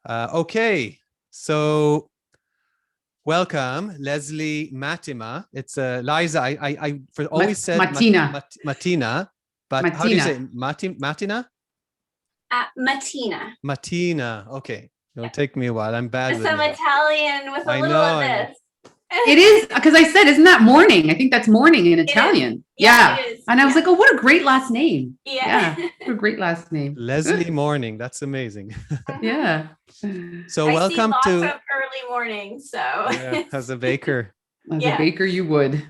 Okay, so welcome, Lesley, Mattima. It's Liza. I for always said Mattina. Mattina, but how do you say it? Mattina? Mattina. Mattina. Okay, it'll take me a while. I'm bad with some names. Italian with a little of this. It is, because I said, isn't that morning? I think that's morning in Italian. Yeah, it is. And I was like, oh, what a great last name. Yeah. What a great last name. Lesley Morning. That's amazing. Yeah. So welcome I see to lots of early mornings. So yeah, as a baker. As a baker, you would.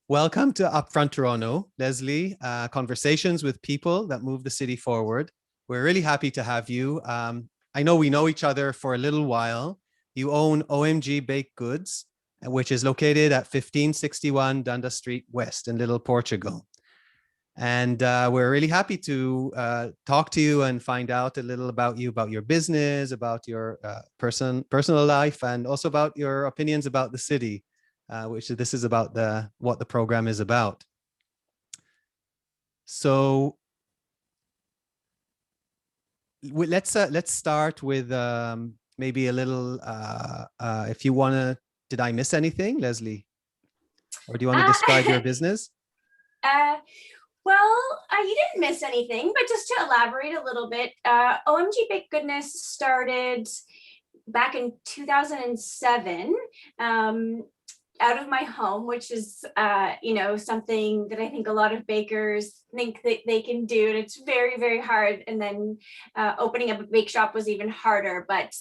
Welcome to Upfront Toronto, Lesley. Conversations with people that move the city forward. We're really happy to have you. I know we know each other for a little while. You own OMG Baked Goods, which is located at 1561 Dundas Street West in Little Portugal. And we're really happy to talk to you and find out a little about you, about your business, about your personal life, and also about your opinions about the city, which this is about what the program is about. So let's start with maybe a little, if you want to, did I miss anything, Lesley? Or do you want to describe your business? Well, you didn't miss anything, but just to elaborate a little bit, OMG Baked Goodness started back in 2007 out of my home, which is, something that I think a lot of bakers think that they can do. And it's very, very hard. And then opening up a bake shop was even harder. But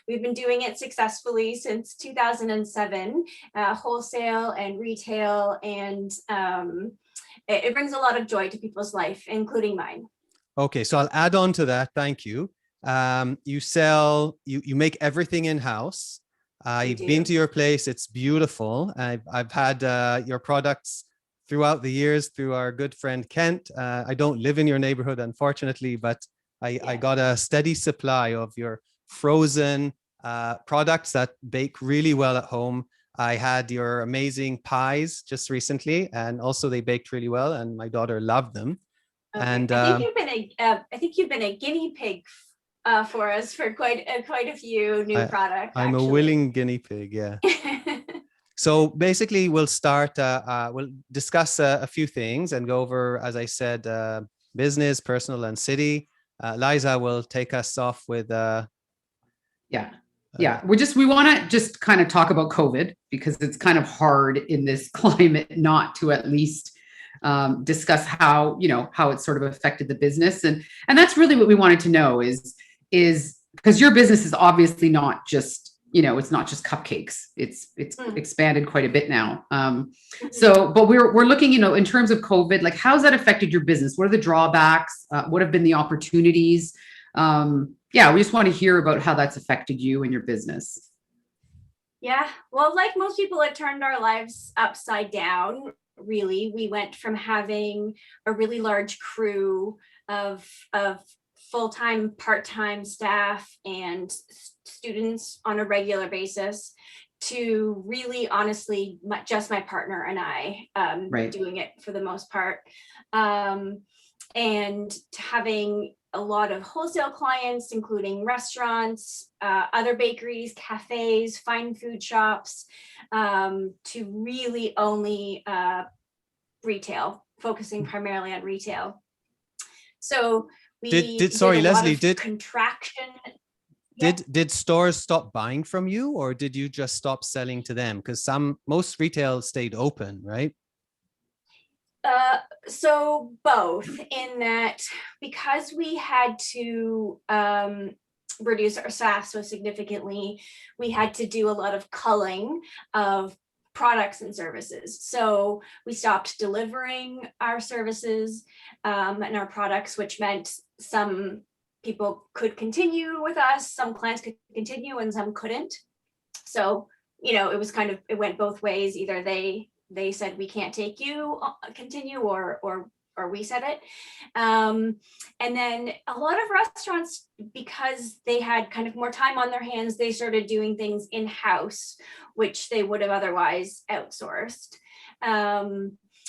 we've been doing it successfully since 2007, wholesale and retail. And it brings a lot of joy to people's life, including mine. Okay, so I'll add on to that. Thank you. You sell, you make everything in-house. You've been to your place. It's beautiful. I've had your products throughout the years through our good friend Kent. I don't live in your neighborhood, unfortunately, but I got a steady supply of your frozen products that bake really well at home. I had your amazing pies just recently, and also they baked really well, and my daughter loved them. Okay. And I think you've been a guinea pig for us for quite a few new products. I'm a willing guinea pig, yeah. So basically, we'll start. We'll discuss a few things and go over, as I said, business, personal, and city. Liza will take us off with. We want to just kind of talk about COVID, because it's kind of hard in this climate not to at least discuss how it sort of affected the business, and that's really what we wanted to know is because your business is obviously not just, it's not just cupcakes. It's expanded quite a bit now. But we're looking, in terms of COVID, like how's that affected your business? What are the drawbacks? What have been the opportunities? We just want to hear about how that's affected you and your business. Yeah, well, like most people, it turned our lives upside down. Really, we went from having a really large crew of full-time, part-time staff and students on a regular basis to really, honestly, just my partner and I doing it for the most part. And to having a lot of wholesale clients, including restaurants, other bakeries, cafes, fine food shops, to really only retail, focusing primarily on retail. So Lesley, did contraction. Did stores stop buying from you, or did you just stop selling to them? Because most retail stayed open, right? So both, in that because we had to reduce our staff so significantly, we had to do a lot of culling of products and services. So we stopped delivering our services and our products, which meant some people could continue with us, some clients could continue and some couldn't. So, it was it went both ways. Either they said, we can't take you, continue, or we said it. And then a lot of restaurants, because they had kind of more time on their hands, they started doing things in-house, which they would have otherwise outsourced.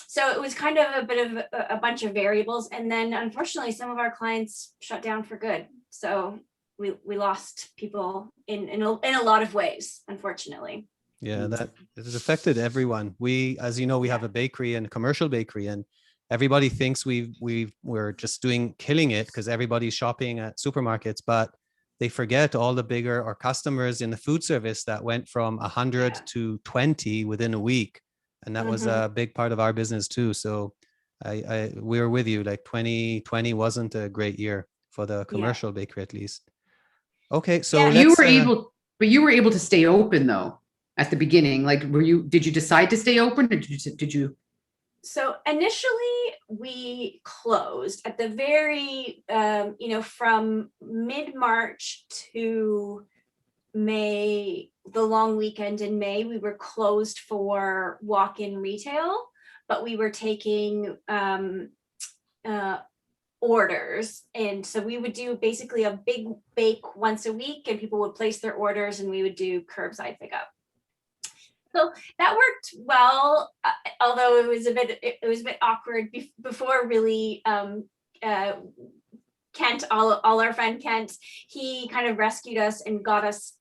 So it was kind of a bit of a bunch of variables. And then unfortunately, some of our clients shut down for good. So we lost people in a lot of ways, unfortunately. Yeah, that it has affected everyone. We, as you know, we have a bakery and a commercial bakery, and everybody thinks we're just killing it because everybody's shopping at supermarkets, but they forget all the bigger or customers in the food service that went from 100 to 20 within a week, and that was a big part of our business too. So we're with you. Like 2020 wasn't a great year for the commercial bakery, at least. Okay, so you were able, but you were able to stay open though at the beginning. Like, did you decide to stay open, or did you? So initially we closed at the very, from mid-March to May, the long weekend in May, we were closed for walk-in retail, but we were taking orders. And so we would do basically a big bake once a week, and people would place their orders and we would do curbside pickup. So that worked well, although it was a bit awkward before really. Kent, all our friend Kent, he kind of rescued us and got us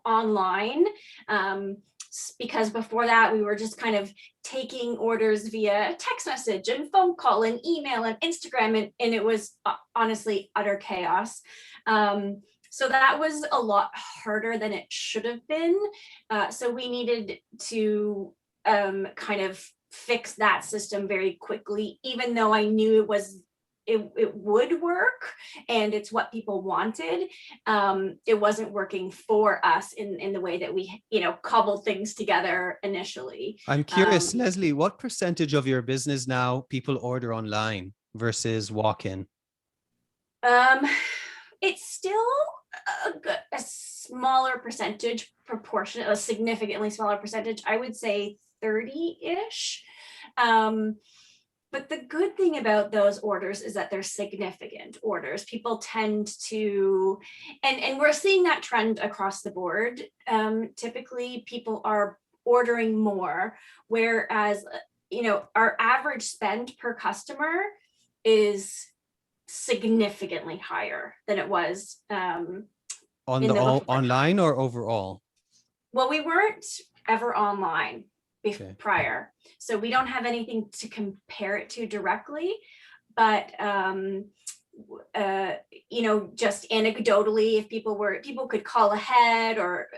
online, because before that we were just kind of taking orders via text message and phone call and email and Instagram, and it was honestly utter chaos. So that was a lot harder than it should have been. So we needed to kind of fix that system very quickly, even though I knew it would work and it's what people wanted. It wasn't working for us in the way that we, cobbled things together initially. I'm curious, Lesley, what percentage of your business now people order online versus walk-in? It's still a smaller percentage proportion, a significantly smaller percentage. I would say 30-ish. But the good thing about those orders is that they're significant orders. People tend to, and we're seeing that trend across the board. Typically, people are ordering more, whereas, our average spend per customer is significantly higher than it was online or overall. Well, we weren't ever online prior, so we don't have anything to compare it to directly, but just anecdotally, if people could call ahead, or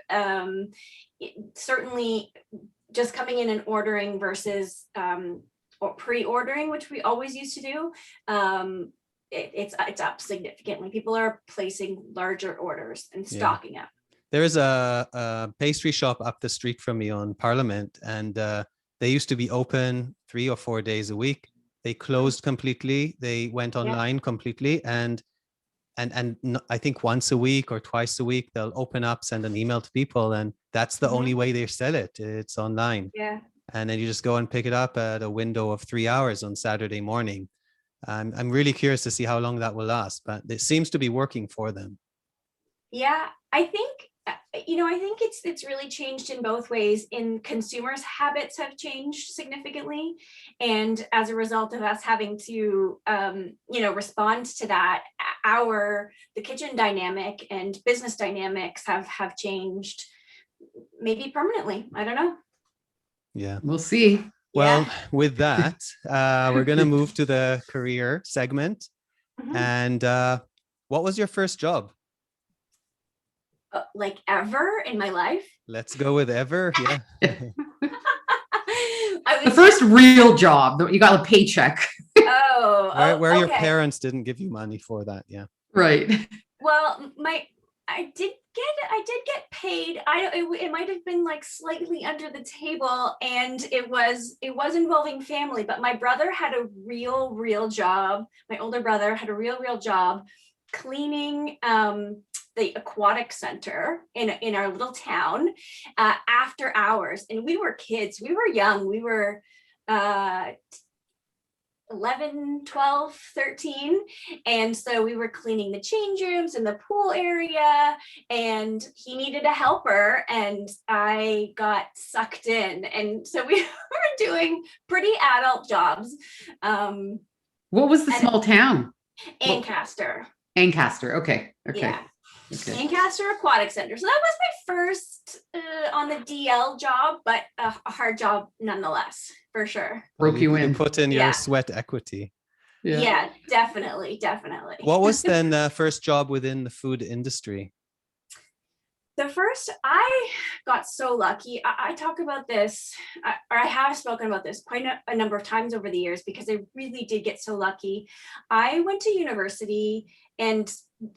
certainly just coming in and ordering versus or pre-ordering, which we always used to do, it's up significantly. People are placing larger orders and stocking up. There is a pastry shop up the street from me on Parliament, and they used to be open 3 or 4 days a week. They closed completely. They went online completely, and I think once a week or twice a week they'll open up, send an email to people, and that's the only way they sell it. It's online. Yeah. And then you just go and pick it up at a window of 3 hours on Saturday morning. I'm really curious to see how long that will last, but it seems to be working for them. Yeah, I think it's really changed in both ways. In consumers' habits have changed significantly, and as a result of us having to respond to that, the kitchen dynamic and business dynamics have changed, maybe permanently. I don't know. Yeah, we'll see. Well, with that, we're going to move to the career segment. And what was your first job? Like ever in my life? Let's go with ever. Yeah. The first real job that you got a paycheck. Where your parents didn't give you money for that. Yeah. Right. Well, I did get paid. It might have been like slightly under the table, and it was involving family, but my brother had a real job. My older brother had a real job cleaning the aquatic center in our little town after hours. And we were kids. We were young. We were 11, 12, 13. And so we were cleaning the change rooms and the pool area, and he needed a helper, and I got sucked in. And so we were doing pretty adult jobs. What was the small town? Ancaster. Ancaster. Okay. Yeah. Okay. Lancaster Aquatic Center. So that was my first on the DL job, but a hard job nonetheless, for sure. Broke you in. put in Yeah. your sweat equity. Yeah, definitely. What was then the first job within the food industry? The first, I got so lucky. I talk about this, or I have spoken about this quite a number of times over the years because I really did get so lucky. I went to university, and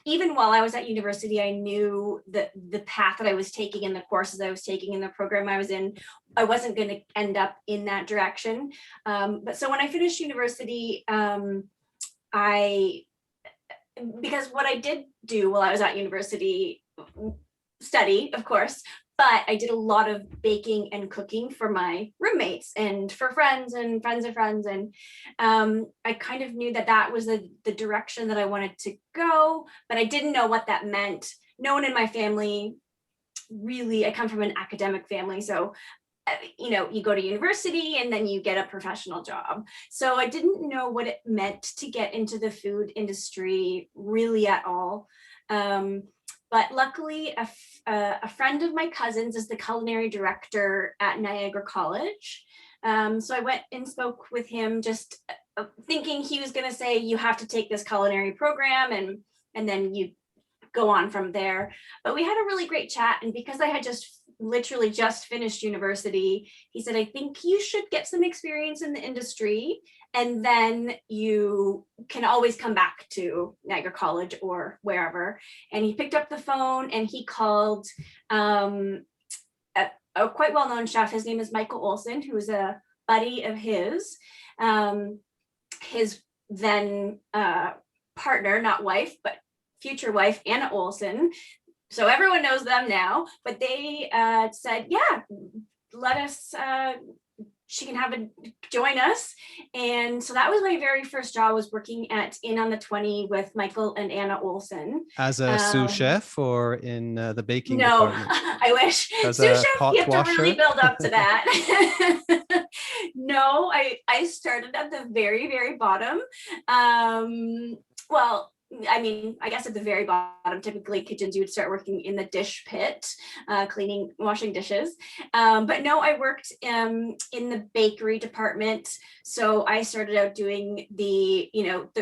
even while I was at university, I knew that the path that I was taking and the courses I was taking and the program I was in, I wasn't going to end up in that direction. But so when I finished university, because what I did do while I was at university, study, of course, but I did a lot of baking and cooking for my roommates and for friends and friends of friends. And I kind of knew that was the direction that I wanted to go, but I didn't know what that meant. No one in my family really, I come from an academic family. So, you go to university and then you get a professional job. So I didn't know what it meant to get into the food industry really at all. But luckily, a friend of my cousin's is the culinary director at Niagara College. So I went and spoke with him, just thinking he was going to say, you have to take this culinary program and then you go on from there. But we had a really great chat. And because I had literally just finished university, he said, I think you should get some experience in the industry, and then you can always come back to Niagara College or wherever. And he picked up the phone and he called a quite well-known chef. His name is Michael Olson, who is a buddy of his then partner, not wife, but future wife, Anna Olson. So everyone knows them now, but they said, yeah, let us, she can join us. And so that was my very first job, was working at Inn on the 20 with Michael and Anna Olson. As a sous chef or in the baking no, department? I wish. As Sous a chef, pot you have washer? to really build up to that. No, I started at the very, very bottom. Well, I mean, I guess at the very bottom, typically kitchens, you would start working in the dish pit, washing dishes. But no, I worked in the bakery department. So I started out doing the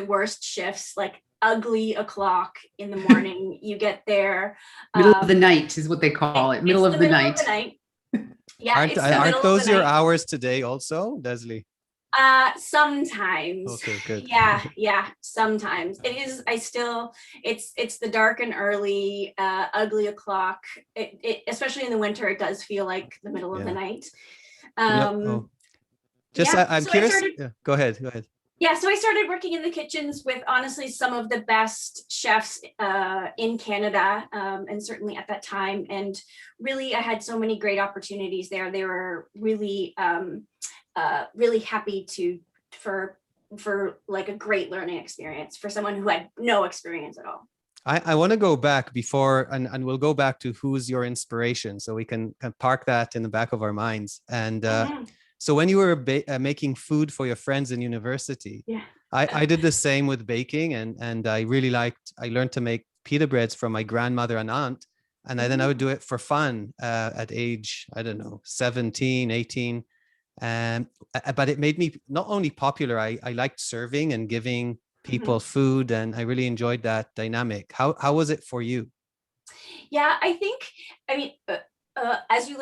worst shifts, like ugly o'clock in the morning. You get there. Middle of the night is what they call it. Middle of the night. Yeah, aren't those your hours today also, Lesley? Sometimes. Okay, good. Yeah, sometimes it is. It's the dark and early, ugly o'clock. It especially in the winter, it does feel like the middle of the night. I'm so curious. Go ahead. Yeah, so I started working in the kitchens with honestly some of the best chefs in Canada, and certainly at that time. And really, I had so many great opportunities there. They were really really happy for like a great learning experience for someone who had no experience at all. I want to go back before, and we'll go back to who's your inspiration, so we can park that in the back of our minds. And so when you were making food for your friends in university, I did the same with baking, and I learned to make pita breads from my grandmother and aunt, and then I would do it for fun at age, I don't know, 17, 18. But it made me not only popular, I liked serving and giving people food, and I really enjoyed that dynamic. How was it for you? Yeah, I mean, as you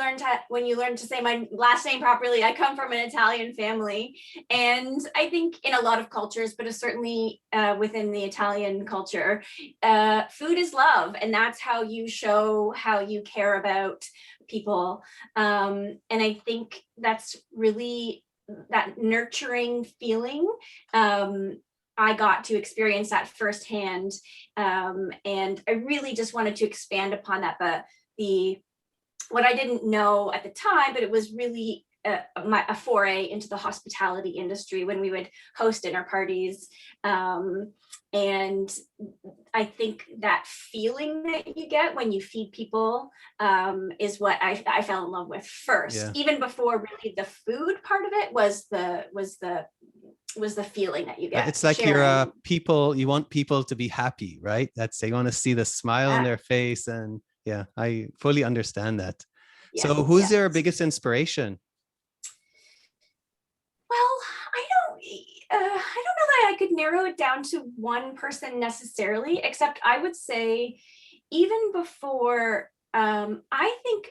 when you learn to say my last name properly, I come from an Italian family, and I think in a lot of cultures, but certainly within the Italian culture, food is love, and that's how you show how you care about people. And I think that's really that nurturing feeling. I got to experience that firsthand, and I really just wanted to expand upon that. But what I didn't know at the time, but it was really a foray into the hospitality industry when we would host dinner parties. And I think that feeling that you get when you feed people is what I fell in love with first. Even before really the food part of it was the was the feeling that you get. It's like you're people, you want people to be happy, right? That's, they want to see the smile on their face. And yeah, I fully understand that. Yeah, So who's your biggest inspiration? Well, I don't know that I could narrow it down to one person necessarily, except I would say even before, I think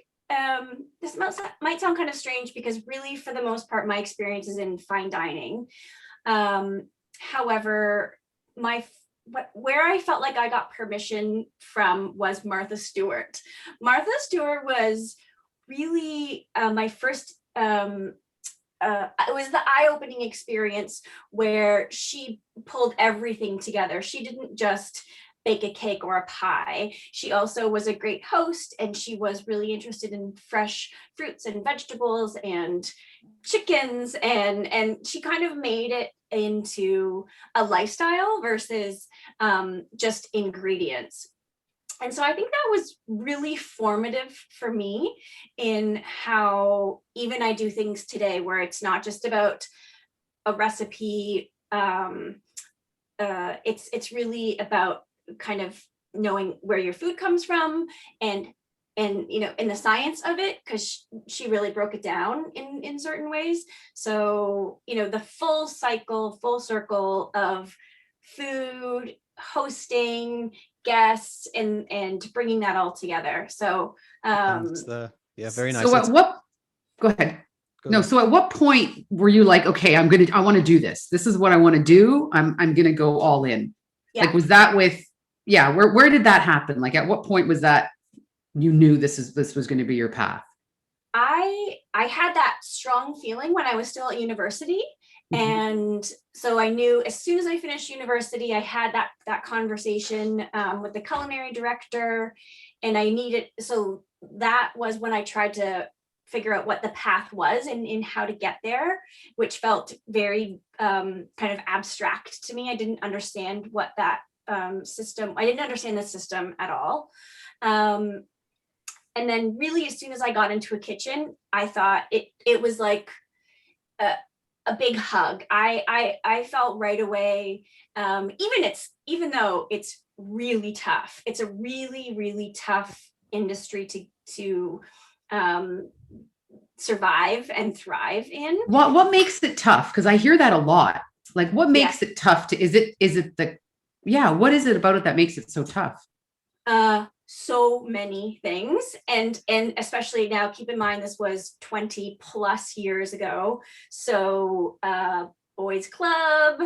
this might sound kind of strange because really for the most part, my experience is in fine dining. However, where I felt like I got permission from was Martha Stewart. Martha Stewart was really my first, it was the eye-opening experience where she pulled everything together. She didn't just bake a cake or a pie. She also was a great host, and she was really interested in fresh fruits and vegetables and chickens, and she kind of made it into a lifestyle versus just ingredients. And so I think that was really formative for me in how even I do things today, where it's not just about a recipe. It's really about kind of knowing where your food comes from and you know, in the science of it, because she really broke it down in certain ways. So, you know, the full circle of food, hosting, guests, and bringing that all together. So very nice. So go ahead. So at what point were you like, okay, I want to do this. This is what I want to do. I'm going to go all in. Yeah. Like, was that where did that happen? Like, at what point was that you knew this was going to be your path? I had that strong feeling when I was still at university. Mm-hmm. And so I knew as soon as I finished university, I had that conversation with the culinary director, and so that was when I tried to figure out what the path was and in how to get there, which felt very kind of abstract to me. I didn't understand what that system, I didn't understand the system at all. And then really, as soon as I got into a kitchen, I thought it was like a big hug. I felt right away, even though it's really tough, it's a really, really tough industry to survive and thrive in. What makes it tough? Because I hear that a lot. Like, what makes it tough what is it about it that makes it so tough? So many things, and especially now, keep in mind this was 20 plus years ago. So boys club,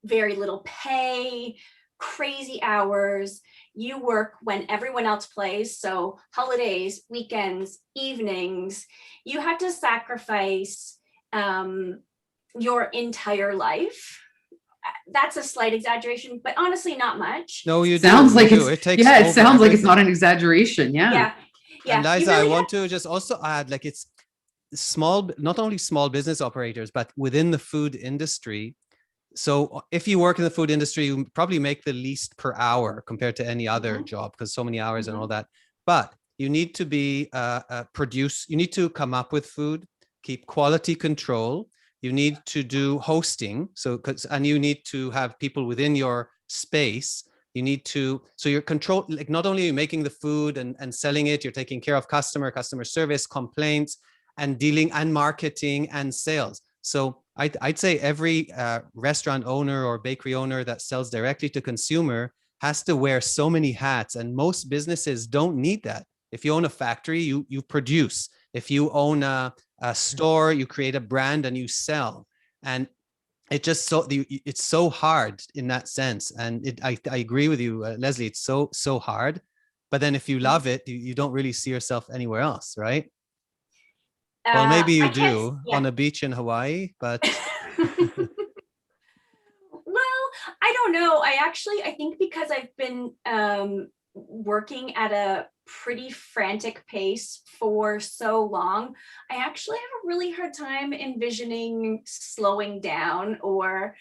very little pay, crazy hours. You work when everyone else plays, so holidays, weekends, evenings. You have to sacrifice your entire life. That's a slight exaggeration, but honestly, not much. No, you sounds do. like you it takes it sounds everything. like it's not an exaggeration. Yeah. And Liza, really I want to just also add, like, it's small, not only small business operators, but within the food industry. So if you work in the food industry, you probably make the least per hour compared to any other job, because so many hours and all that. But you need to be you need to come up with food, keep quality control. You need to do hosting. And you need to have people within your space. You need to, so you're control, like, not only are you making the food and selling it, you're taking care of customer service, complaints, and dealing and marketing and sales. So I'd say every restaurant owner or bakery owner that sells directly to consumer has to wear so many hats, and most businesses don't need that. If you own a factory, you produce. If you own a store, you create a brand and you sell. And it's so hard in that sense. And I agree with you, Lesley, it's so hard. But then if you love it, you don't really see yourself anywhere else, right? Well, maybe you do on a beach in Hawaii, but well, I don't know. I think because I've been working at a pretty frantic pace for so long, I actually have a really hard time envisioning slowing down or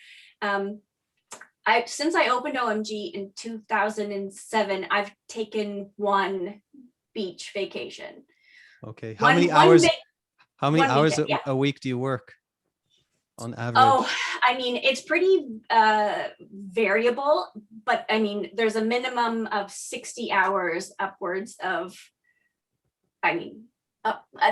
since I opened OMG in 2007, I've taken one beach vacation. Okay. How many hours a week do you work? on average? Oh, I mean, it's pretty variable, but I mean, there's a minimum of 60 hours upwards of, I mean,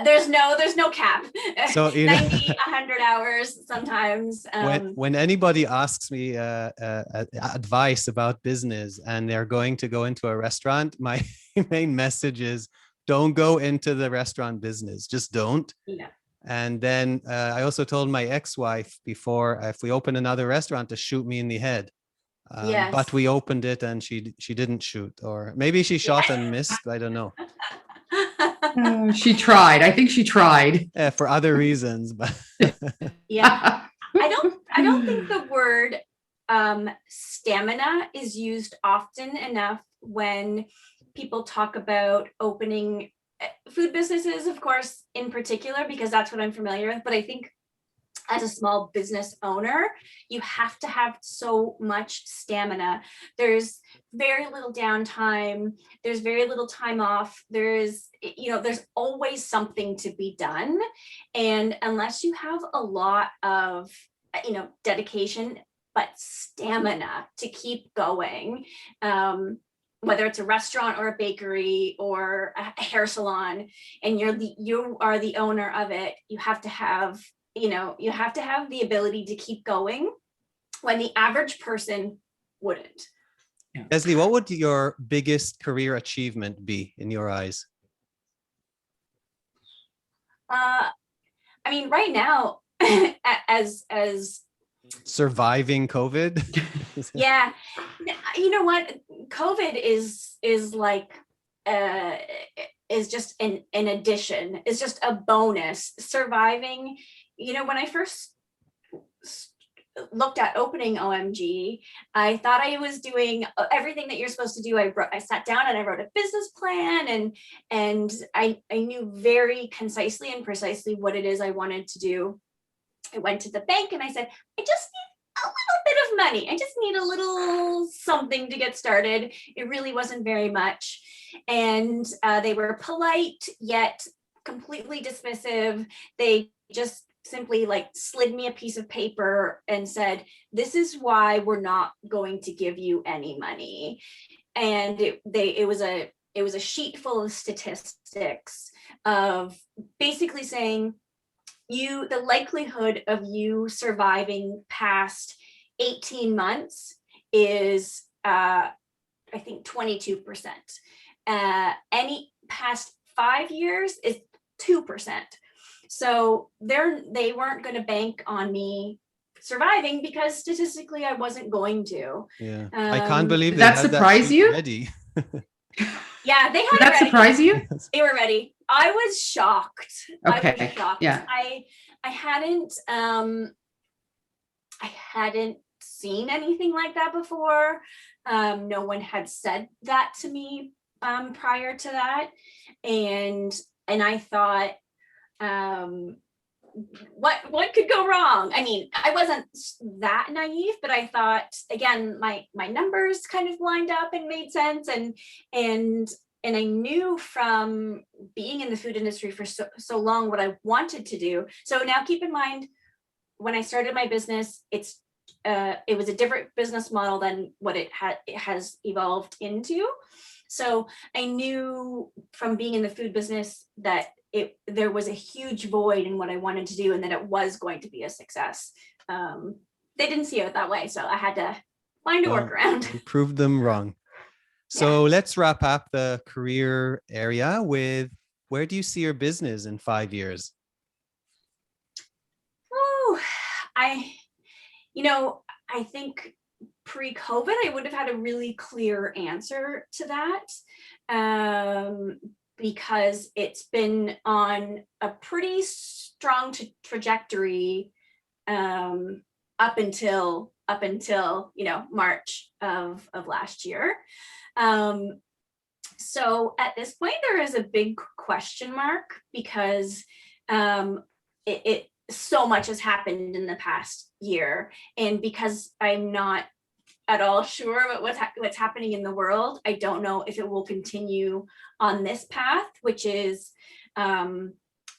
there's no cap. So, 90, 100 hours sometimes. When anybody asks me advice about business and they're going to go into a restaurant, my main message is don't go into the restaurant business. Just don't. Yeah. And then I also told my ex-wife before, if we open another restaurant, to shoot me in the head. Yes. But we opened it and she didn't shoot, or maybe she shot and missed. I don't know. She tried. I think she tried. For other reasons, but Yeah. I don't think the word stamina is used often enough when people talk about opening food businesses, of course, in particular, because that's what I'm familiar with. But I think as a small business owner, you have to have so much stamina. There's very little downtime. There's very little time off. There's always something to be done. And unless you have a lot of, dedication, but stamina to keep going, whether it's a restaurant or a bakery or a hair salon, and you are the owner of it, you have to have the ability to keep going when the average person wouldn't. Yeah. Lesley, what would your biggest career achievement be in your eyes? I mean, right now, as surviving COVID? yeah, you know what? COVID is like is just an addition, is just a bonus. Surviving, when I first looked at opening OMG, I thought I was doing everything that you're supposed to do. I sat down and I wrote a business plan, and I knew very concisely and precisely what it is I wanted to do. I went to the bank and I said, I just need a little bit of money. I just need a little something to get started. It really wasn't very much. And they were polite, yet completely dismissive. They just simply slid me a piece of paper and said, this is why we're not going to give you any money. And it was a sheet full of statistics of basically saying, the likelihood of you surviving past 18 months is, I think, 22%. Any past 5 years is 2%. So they weren't going to bank on me surviving because statistically I wasn't going to. Yeah, I can't believe did that surprise you? Ready. Yeah, they had Did that ready. surprise you? They were ready. I was shocked. Okay. I was shocked. Yeah. I hadn't seen anything like that before. No one had said that to me prior to that, and I thought, what could go wrong? I mean, I wasn't that naive, but I thought, again, my numbers kind of lined up and made sense, and I knew from being in the food industry for so long what I wanted to do. So now keep in mind, when I started my business, it was a different business model than what it has evolved into. So I knew from being in the food business that there was a huge void in what I wanted to do and that it was going to be a success. They didn't see it that way, so I had to find a workaround. You proved them wrong. So let's wrap up the career area with, where do you see your business in 5 years? Oh, I think pre-COVID, I would have had a really clear answer to that, because it's been on a pretty strong trajectory up until March of last year. So at this point, there is a big question mark because it so much has happened in the past year, and because I'm not at all sure about what's happening in the world, I don't know if it will continue on this path, which is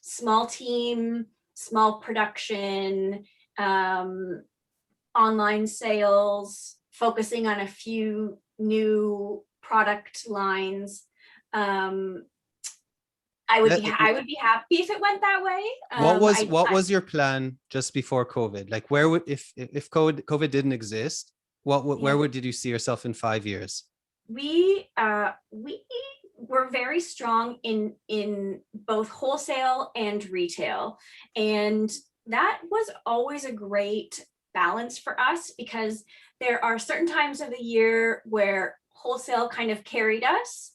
small team, small production, online sales, focusing on a few new product lines. I would be happy if it went that way. What was your plan just before COVID? Like, where would, if COVID didn't exist, where did you see yourself in 5 years? We were very strong in both wholesale and retail, and that was always a great balance for us, because there are certain times of the year where wholesale kind of carried us,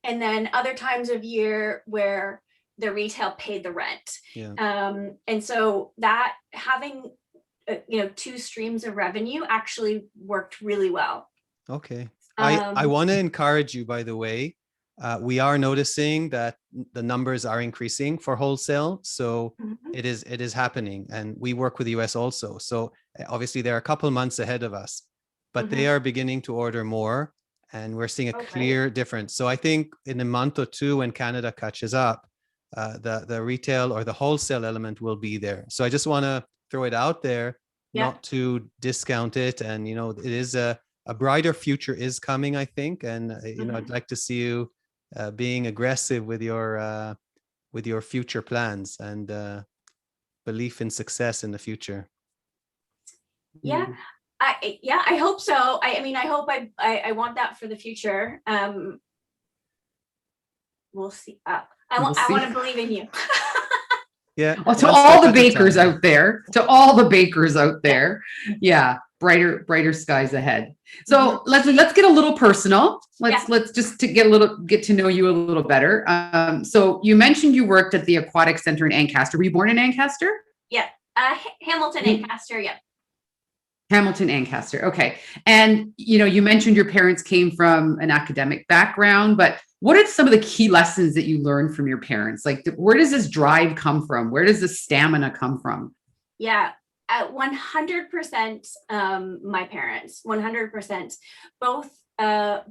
and then other times of year where the retail paid the rent. And so that having two streams of revenue actually worked really well. Okay. I want to encourage you, by the way. We are noticing that the numbers are increasing for wholesale. So it is happening. And we work with the US also. So obviously they're a couple months ahead of us, but they are beginning to order more. And we're seeing a clear difference. So I think in a month or two, when Canada catches up, the retail or the wholesale element will be there. So I just want to throw it out there, not to discount it. And, it is a brighter future is coming, I think. And, I'd like to see you being aggressive with your future plans and belief in success in the future. Yeah. I hope so. I hope I want that for the future. We'll see. I want to believe in you. Yeah. Well, to all the bakers out there, yeah, brighter skies ahead. So let's get a little personal. Let's just to get to know you a little better. So you mentioned you worked at the Aquatic Center in Ancaster. Were you born in Ancaster? Yeah. Hamilton, Ancaster. Yeah. Hamilton, Ancaster. Okay. And, you mentioned your parents came from an academic background, but what are some of the key lessons that you learned from your parents? Like, where does this drive come from? Where does this stamina come from? Yeah, 100%. My parents, 100%. Both of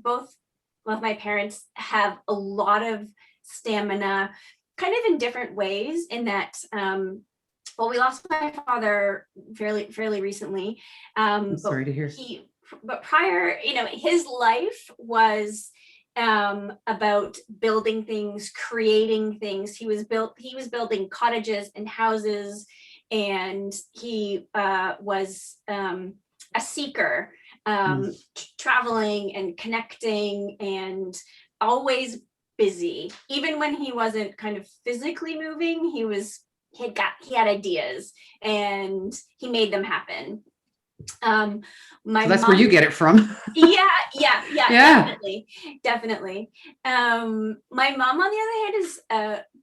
my parents have a lot of stamina, kind of in different ways, in that, well, we lost my father fairly recently. I'm sorry to hear. But prior, his life was about building things, creating things. He was building cottages and houses, and he was a seeker, traveling and connecting, and always busy. Even when he wasn't kind of physically moving, he had ideas and he made them happen. So that's mom, where you get it from. Yeah, definitely. My mom, on the other hand, is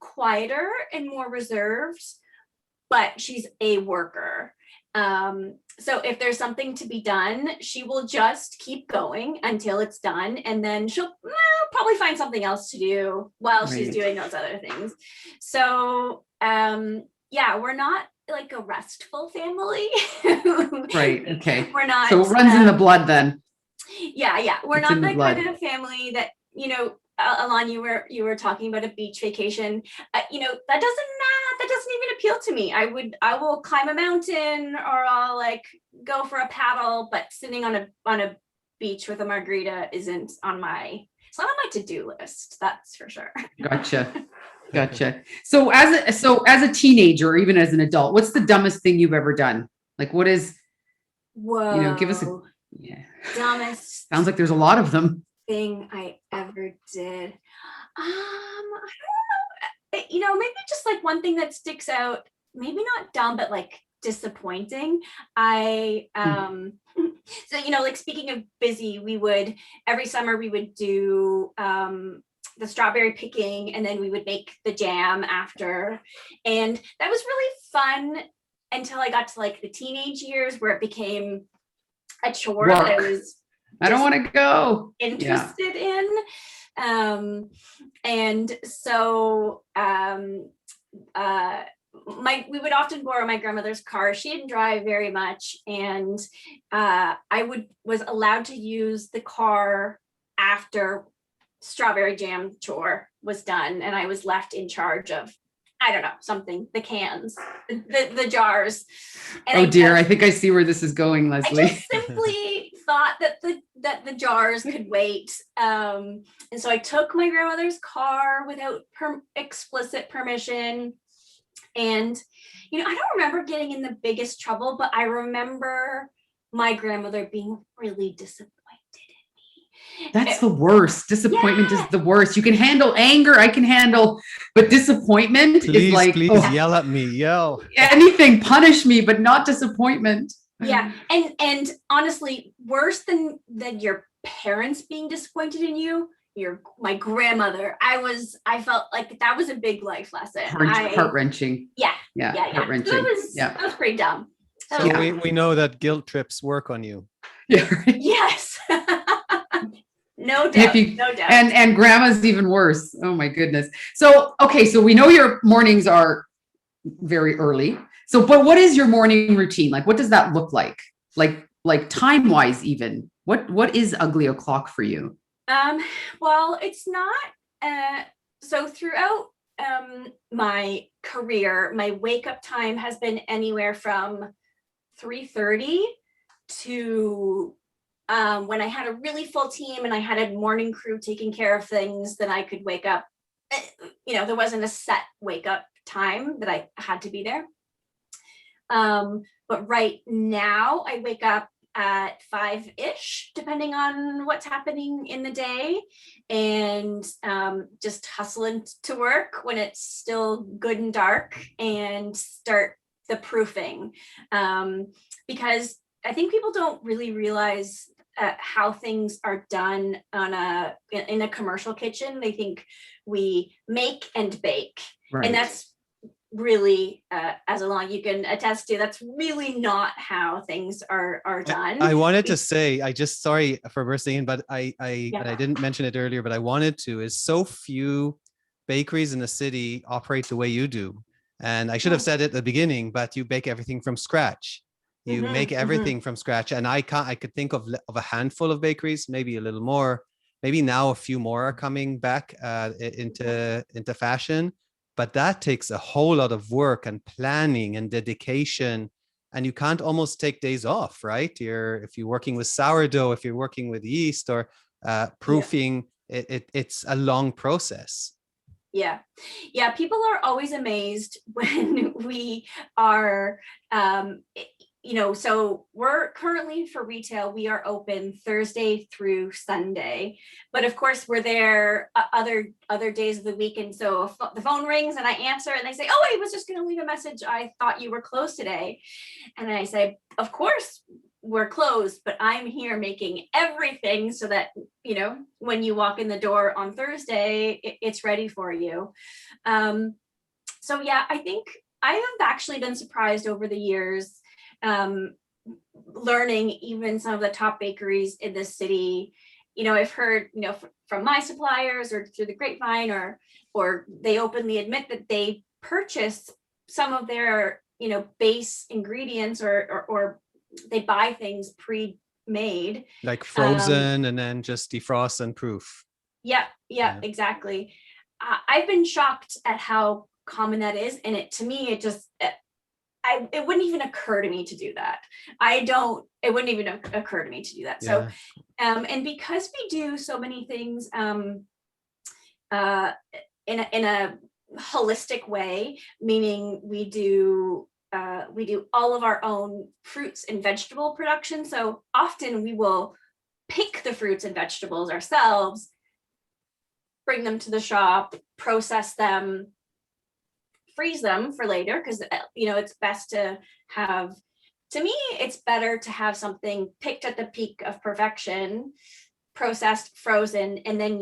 quieter and more reserved, but she's a worker. So if there's something to be done, she will just keep going until it's done, and then she'll probably find something else to do while she's doing those other things. So we're not like a restful family. Right. Okay. We're not. So it runs in the blood then. Yeah. We're not the kind of family that, Alon, you were talking about a beach vacation. That doesn't even appeal to me. I will climb a mountain, or I'll like go for a paddle, but sitting on a beach with a margarita it's not on my to-do list. That's for sure. Gotcha. So as a teenager, or even as an adult, what's the dumbest thing you've ever done? Like, what is? Whoa. Give us dumbest. Sounds like there's a lot of them. Thing I ever did. I don't know. Maybe just like one thing that sticks out. Maybe not dumb, but like disappointing. So like, speaking of busy, every summer we would do the strawberry picking, and then we would make the jam after, and that was really fun until I got to like the teenage years, where it became a chore that I don't want to go interested in. And so we would often borrow my grandmother's car. She didn't drive very much, and I was allowed to use the car after strawberry jam chore was done, and I was left in charge of I don't know, something, the cans, the jars. And Oh dear, I think I see where this is going, I Lesley. just simply thought that the jars could wait. And so I took my grandmother's car without explicit permission. And, I don't remember getting in the biggest trouble, but I remember my grandmother being really disappointed in me. That's the worst. Disappointment Yeah. is the worst. You can handle anger, I can handle, but disappointment is like, Please oh, yell at me, yell. anything, punish me, but not disappointment. Yeah. And honestly, worse than your parents being disappointed in you, my grandmother. I felt like that was a big life lesson. Heart-wrenching. Yeah. Heart-wrenching. That was pretty dumb. So we know that guilt trips work on you. Yeah. Right. Yes. No doubt. No doubt. And grandma's even worse. Oh my goodness. So, okay. So we know your mornings are very early. So, but what is your morning routine? Like, what does that look like? Like time wise, even what is ugly o'clock for you? Well, it's not, so throughout, my career, my wake up time has been anywhere from 3:30 to, when I had a really full team and I had a morning crew taking care of things, then I could wake up. There wasn't a set wake up time that I had to be there. But right now I wake up at 5-ish, depending on what's happening in the day, and just hustling to work when it's still good and dark, and start the proofing, because I think people don't really realize how things are done in a commercial kitchen. They think we make and bake, Right. and that's really, as Alon, you can attest to, that's really not how things are done. I wanted to say, sorry for bursting in, but I didn't mention it earlier, but I wanted to, is so few bakeries in the city operate the way you do. And I should have said it at the beginning, but you bake everything from scratch. You make everything from scratch. And I could think of a handful of bakeries, maybe a little more, maybe now a few more are coming back into fashion. But that takes a whole lot of work and planning and dedication, and you can't almost take days off, right? If you're working with sourdough, if you're working with yeast or proofing, it's a long process. Yeah. People are always amazed when we are, so we're currently, for retail, we are open Thursday through Sunday, but of course we're there other days of the week. And so the phone rings and I answer and they say, oh, I was just going to leave a message. I thought you were closed today. And I say, of course we're closed, but I'm here making everything so that, when you walk in the door on Thursday, it's ready for you. So yeah, I think I have actually been surprised over the years, learning even some of the top bakeries in this city. I've heard, from my suppliers or through the grapevine, or they openly admit that they purchase some of their, base ingredients or they buy things pre-made. Like frozen and then just defrost and proof. Yeah, exactly. I've been shocked at how common that is. And to me, it wouldn't even occur to me to do that. It wouldn't even occur to me to do that. Yeah. So, and because we do so many things in a holistic way, meaning we do all of our own fruits and vegetable production. So often we will pick the fruits and vegetables ourselves, bring them to the shop, process them, freeze them for later, because it's best to have, to me it's better to have something picked at the peak of perfection, processed, frozen, and then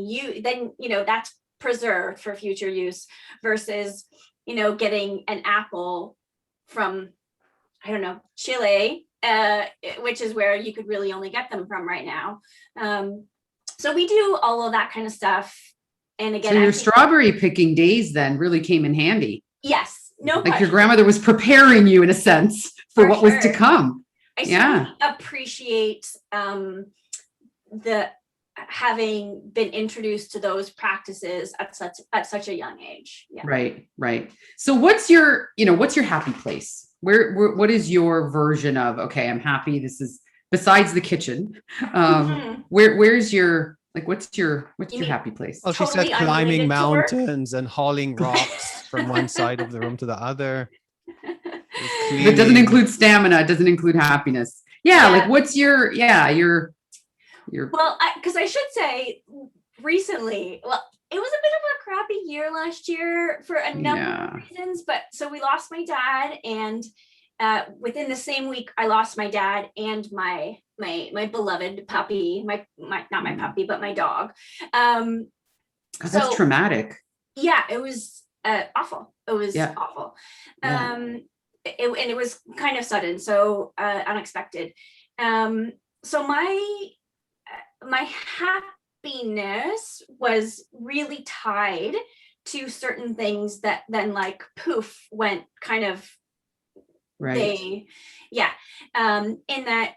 that's preserved for future use, versus getting an apple from, I don't know, Chile, which is where you could really only get them from right now. So we do all of that kind of stuff. And again, so your strawberry picking days then really came in handy. Yes, no like question. Your grandmother was preparing you in a sense for what was to come. I certainly appreciate the having been introduced to those practices at such a young age. Yeah. Right. So what's your happy place? What is your version of, okay, I'm happy. This is besides the kitchen. Where's your, like, what's your happy place? Well, she Totally said climbing unrelated to work. mountains and hauling rocks from one side of the room to the other. It doesn't include stamina. It doesn't include happiness. Yeah. Like what's your Well, because I should say recently, well, it was a bit of a crappy year last year for a number of reasons, but so we lost my dad, and within the same week I lost my dad and my beloved puppy, my not my puppy, but my dog. That's traumatic. Yeah, it was awful. It was awful. It was kind of sudden, so unexpected. So my happiness was really tied to certain things that then like poof went kind of in that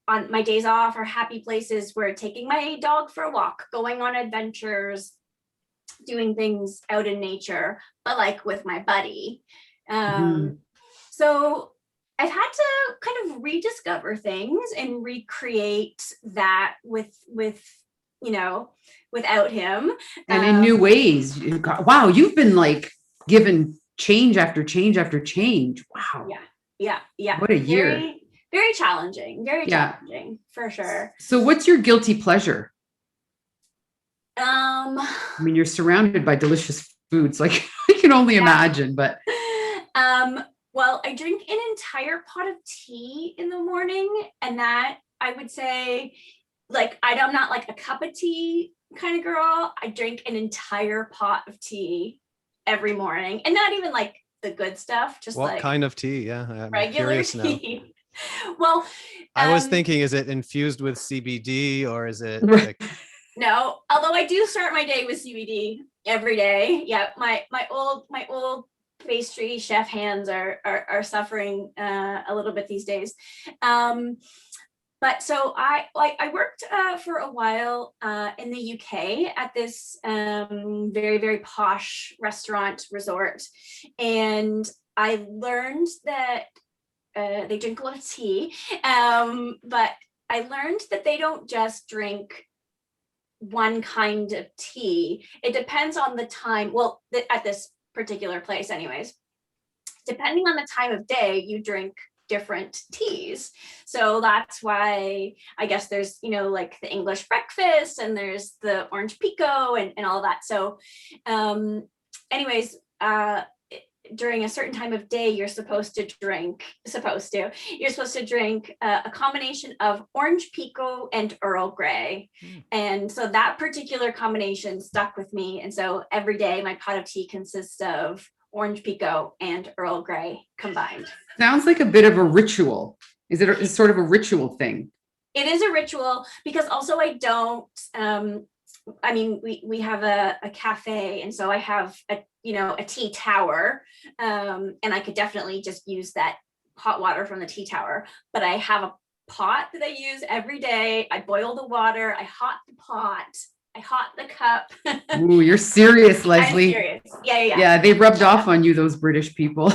on my days off or happy places were taking my dog for a walk, going on adventures, doing things out in nature, but like with my buddy. So I've had to kind of rediscover things and recreate that without him. And in new ways. Wow, you've been like given change after change after change. Wow. Yeah. What a year. Very, very challenging. Very challenging, for sure. So what's your guilty pleasure? I mean, you're surrounded by delicious foods, like I can only imagine, but well, I drink an entire pot of tea in the morning, and that I would say, like, I'm not like a cup of tea kind of girl. I drink an entire pot of tea every morning, and not even like the good stuff, just what like kind of tea? Yeah, I'm regular tea. Now. Well, I was thinking, is it infused with CBD or is it like... No, although I do start my day with CBD every day. Yeah, my old pastry chef hands are suffering a little bit these days. But so I worked for a while in the UK at this very, very posh restaurant resort, and I learned that they drink a lot of tea, but I learned that they don't just drink one kind of tea. It depends on the time. Well, at this particular place anyways, depending on the time of day, you drink different teas. So that's why I guess there's, like the English breakfast and there's the orange pico and all that. So anyways, during a certain time of day, you're supposed to drink a combination of orange pico and Earl Grey. And so that particular combination stuck with me. And so every day my pot of tea consists of orange pico and Earl Grey combined. Sounds like a bit of a ritual. Is it sort of a ritual thing? It is a ritual because also I don't, we have a cafe, and so I have a tea tower, and I could definitely just use that hot water from the tea tower, but I have a pot that I use every day. I boil the water, I hot the pot, I hot the cup. Ooh, you're serious, Lesley. I'm serious. Yeah. Yeah, they rubbed off on you, those British people.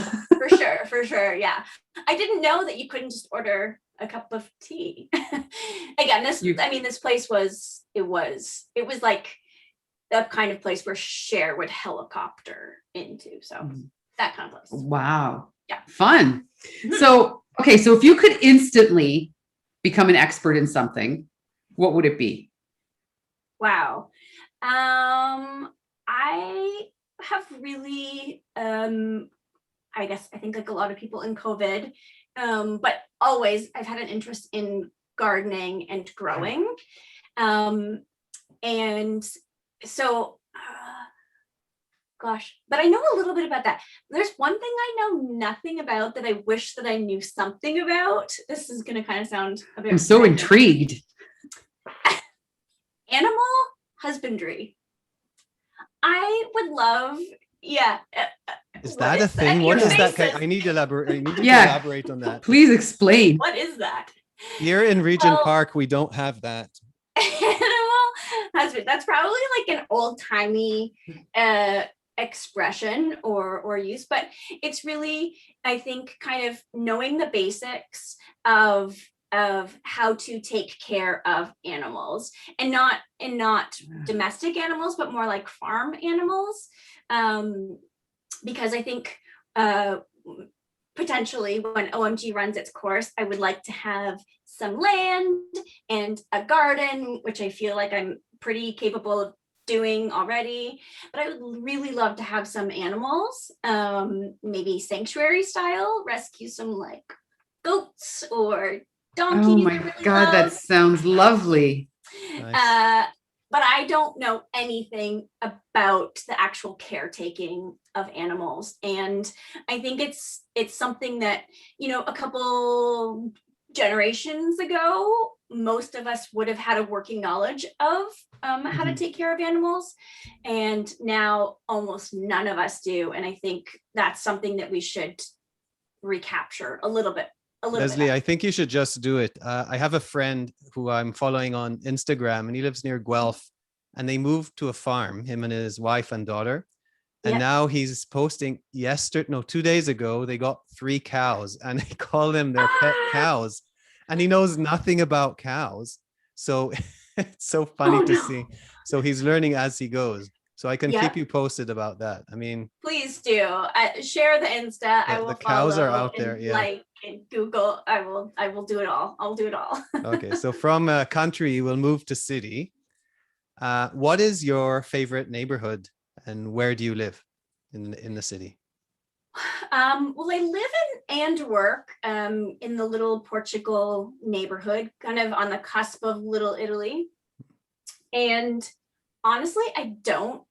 For sure. Yeah. I didn't know that you couldn't just order a cup of tea. Again, this place was like the kind of place where Cher would helicopter into. So that kind of place. Wow. Yeah. Fun. So, okay. So if you could instantly become an expert in something, what would it be? Wow. I have really, I think like a lot of people in COVID, but always I've had an interest in gardening and growing. And so, but I know a little bit about that. There's one thing I know nothing about that I wish that I knew something about. This is going to kind of sound a bit... I'm so intrigued. Animal husbandry. I would love... Yeah. Is that a thing? What is that? I need to elaborate on that. Please explain. What is that? Here in Regent Park, we don't have that. husband. That's probably like an old-timey expression or use, but it's really, I think, kind of knowing the basics of how to take care of animals, and not domestic animals, but more like farm animals. Because I think potentially when OMG runs its course, I would like to have some land and a garden, which I feel like I'm pretty capable of doing already. But I would really love to have some animals, maybe sanctuary style, rescue some like goats or donkeys. Oh my God, that sounds lovely. Nice. But I don't know anything about the actual caretaking of animals. And I think it's something that, you know, a couple generations ago, most of us would have had a working knowledge of how to take care of animals. And now almost none of us do. And I think that's something that we should recapture a little bit. Lesley, I think you should just do it. I have a friend who I'm following on Instagram, and he lives near Guelph, and they moved to a farm, him and his wife and daughter. And now he's posting 2 days ago, they got 3 cows, and they call them their pet cows. And he knows nothing about cows. So it's so funny to see. So he's learning as he goes. So I can keep you posted about that. I mean, please do share the Insta. I will. The cows are out there. Like and Google. I will do it all. I'll do it all. Okay, so from country, we'll move to city. What is your favorite neighborhood, and where do you live in the city? Well, I live in and work in the Little Portugal neighborhood, kind of on the cusp of Little Italy. And honestly, I don't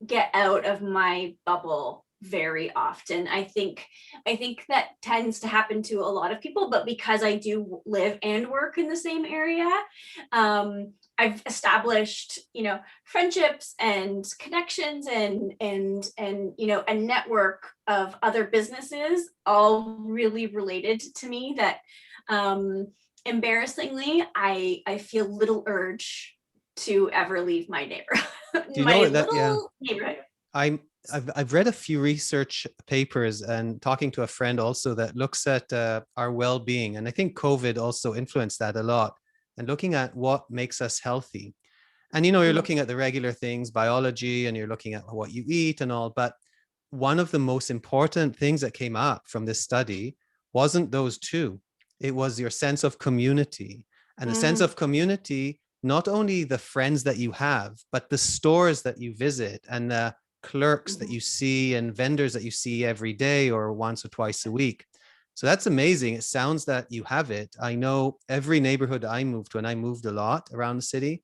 get out of my bubble very often. I think that tends to happen to a lot of people, but because I do live and work in the same area, I've established, you know, friendships and connections and you know, a network of other businesses, all really related to me, that embarrassingly, I feel little urge to ever leave my neighborhood. Do you my know that? little neighborhood. I've read a few research papers and talking to a friend also that looks at our well-being, and I think COVID also influenced that a lot, and looking at what makes us healthy. And you know, you're looking at the regular things, biology, and you're looking at what you eat and all, but one of the most important things that came up from this study wasn't those two. It was your sense of community, and the sense of community, not only the friends that you have, but the stores that you visit and the clerks that you see and vendors that you see every day or once or twice a week. So that's amazing. It sounds that you have it. I know every neighborhood I moved to, and I moved a lot around the city,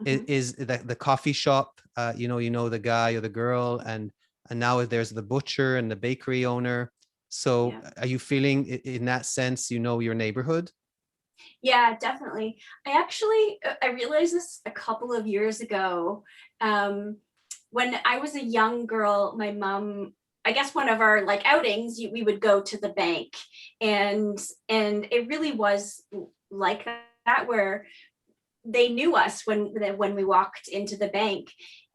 is the coffee shop. You know the guy or the girl, and now there's the butcher and the bakery owner. So are you feeling in that sense, you know, your neighborhood? Yeah, definitely. I realized this a couple of years ago. When I was a young girl, my mom, I guess one of our like outings, we would go to the bank, and it really was like that, where they knew us when we walked into the bank.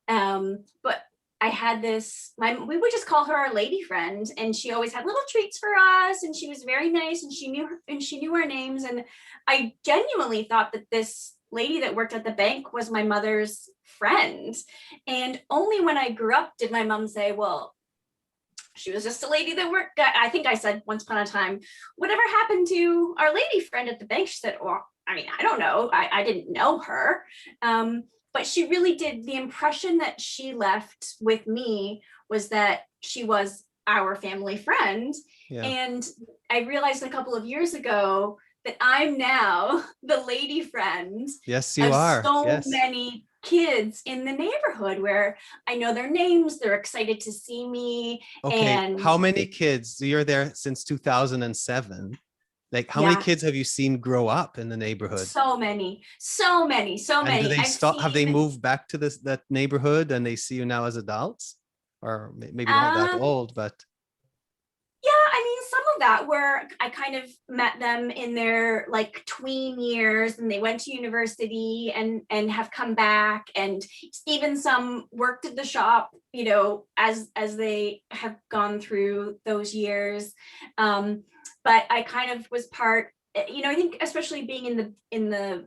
But I had we would just call her our lady friend, and she always had little treats for us, and she was very nice, and she knew our names. And I genuinely thought that this lady that worked at the bank was my mother's friend. And only when I grew up did my mom say, well, she was just a lady that worked. I think I said once upon a time, whatever happened to our lady friend at the bank? She said, well, I mean, I don't know. I didn't know her. But she really did. The impression that she left with me was that she was our family friend. Yeah. And I realized a couple of years ago that I'm now the lady friend. Yes, you are. So many kids in the neighborhood where I know their names. They're excited to see me. Okay. And how many kids? You're there since 2007. Like, how many kids have you seen grow up in the neighborhood? So many. And do they stop? Have they moved back to that neighborhood, and they see you now as adults, or maybe not that old, but? Yeah, I mean, some of of that where I kind of met them in their like tween years, and they went to university and have come back, and even some worked at the shop, you know, as they have gone through those years. But I kind of was part, you know, I think especially being in the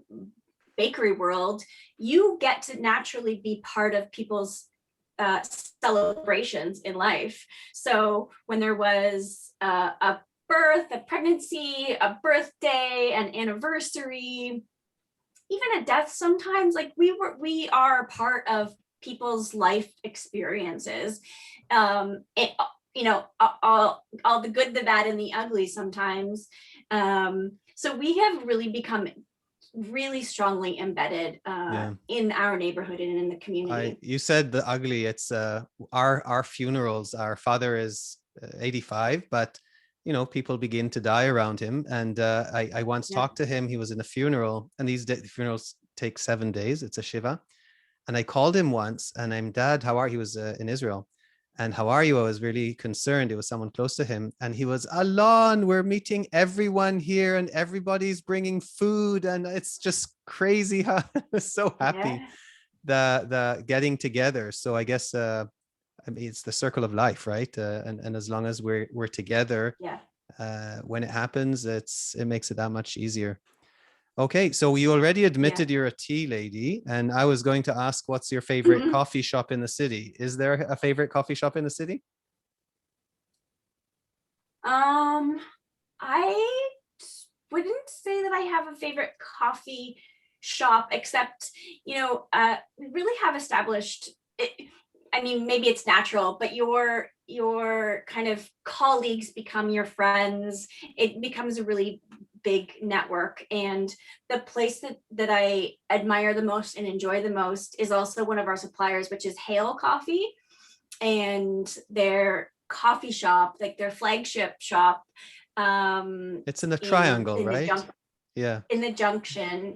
bakery world, you get to naturally be part of people's celebrations in life. So when there was a birth, a pregnancy, a birthday, an anniversary, even a death sometimes, like we are part of people's life experiences. You know, all the good, the bad, and the ugly sometimes. So we have really become really strongly embedded in our neighborhood and in the community. You said the ugly. It's our funerals. Our father is 85, but you know, people begin to die around him. And I once talked to him. He was in a funeral, and these funerals take 7 days. It's a shiva. And I called him once, and I'm, Dad, how are you? He was in Israel. And how are you? I was really concerned. It was someone close to him. And he was, Alon, we're meeting everyone here and everybody's bringing food. And it's just crazy how I was so happy the getting together. So I guess, I mean, it's the circle of life, right? And as long as we're together, when it happens, it makes it that much easier. Okay, so you already admitted you're a tea lady, and I was going to ask, what's your favorite coffee shop in the city? Is there a favorite coffee shop in the city? I wouldn't say that I have a favorite coffee shop, except, you know, we really have established it. I mean, maybe it's natural, but your kind of colleagues become your friends. It becomes a really big network. And the place that I admire the most and enjoy the most is also one of our suppliers, which is Hale Coffee. And their coffee shop, like their flagship shop, it's in the triangle, right? In the junction,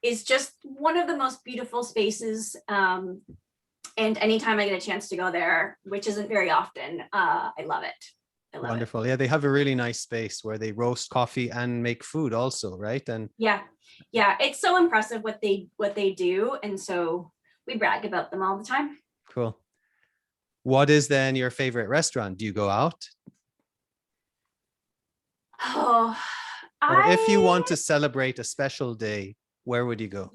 is just one of the most beautiful spaces. And anytime I get a chance to go there, which isn't very often, I love it. Wonderful. Yeah, they have a really nice space where they roast coffee and make food also, right? And it's so impressive what they do, and so we brag about them all the time. Cool. What is then your favorite restaurant? Do you go out? Or if you want to celebrate a special day, where would you go?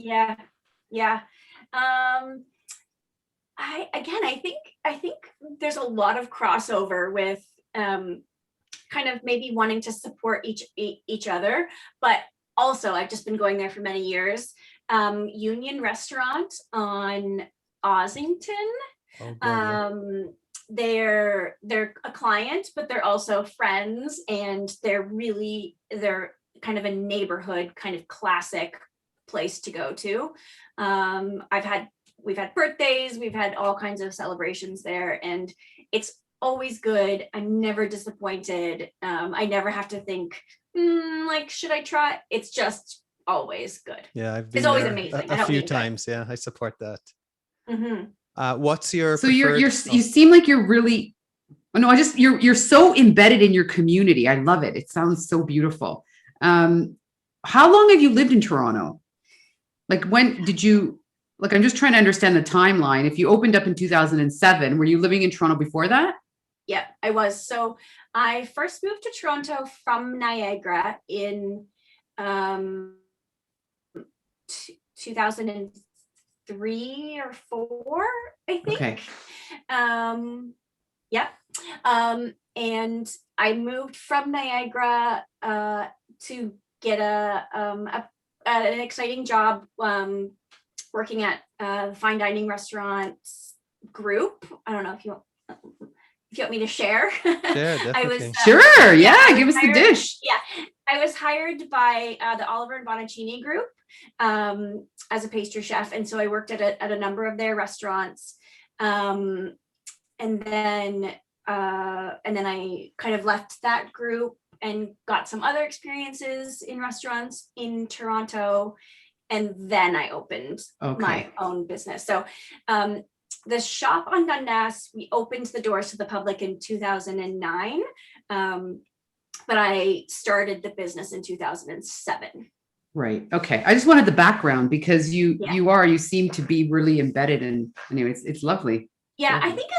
I think there's a lot of crossover with kind of maybe wanting to support each other, but also I've just been going there for many years. Union Restaurant on Ossington. They're a client, but they're also friends, and they're kind of a neighborhood, kind of classic place to go to. We've had birthdays, we've had all kinds of celebrations there, and it's always good. I'm never disappointed. I never have to think, like, should I try? It's just always good. Yeah, I've been it's always amazing. A few times. Yeah, I support that. Mm-hmm. What's your so you seem like you're really you're so embedded in your community. I love it. It sounds so beautiful. How long have you lived in Toronto? Like, when did you, like, I'm just trying to understand the timeline. If you opened up in 2007, were you living in Toronto before that? Yeah, I was. So I first moved to Toronto from Niagara in 2003 or 4, I think. Okay. And I moved from Niagara to get an exciting job working at a fine dining restaurants group. I don't know if you want me to share. Sure, definitely. Sure, yeah, give us the dish. Yeah, I was hired by the Oliver and Bonacini group as a pastry chef, and so I worked at a number of their restaurants, and then I kind of left that group and got some other experiences in restaurants in Toronto, and then I opened my own business. So the shop on Dundas, we opened the doors to the public in 2009. but I started the business in 2007. Right. Okay. I just wanted the background because you Yeah. you seem to be really embedded in. Anyways, it's lovely. Yeah, I Lovely. think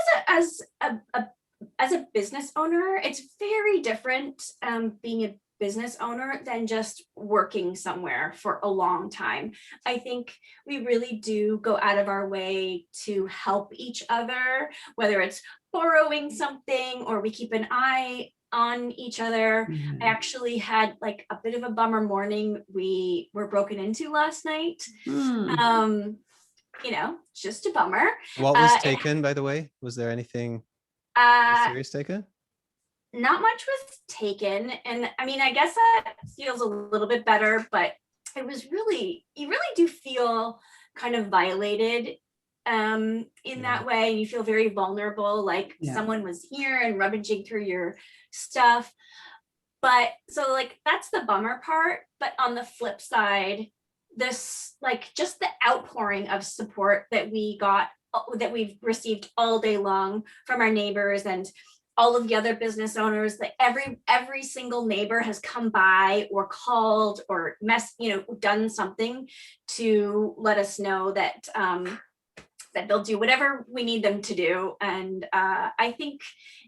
as a business owner, it's very different being a business owner than just working somewhere for a long time. I think we really do go out of our way to help each other, whether it's borrowing something or we keep an eye on each other. I actually had like a bit of a bummer morning. We were broken into last night. Hmm. Just a bummer. What was It taken, by the way? Was there anything uh serious taken? not much was taken, and I mean, I guess that feels a little bit better, but it was really, you really do feel kind of violated in that way, and you feel very vulnerable, like someone was here and rummaging through your stuff. But so like that's the bummer part, but on the flip side, this like just the outpouring of support that we've received all day long from our neighbors and all of the other business owners, that every single neighbor has come by or called or done something to let us know that that they'll do whatever we need them to do. And I think,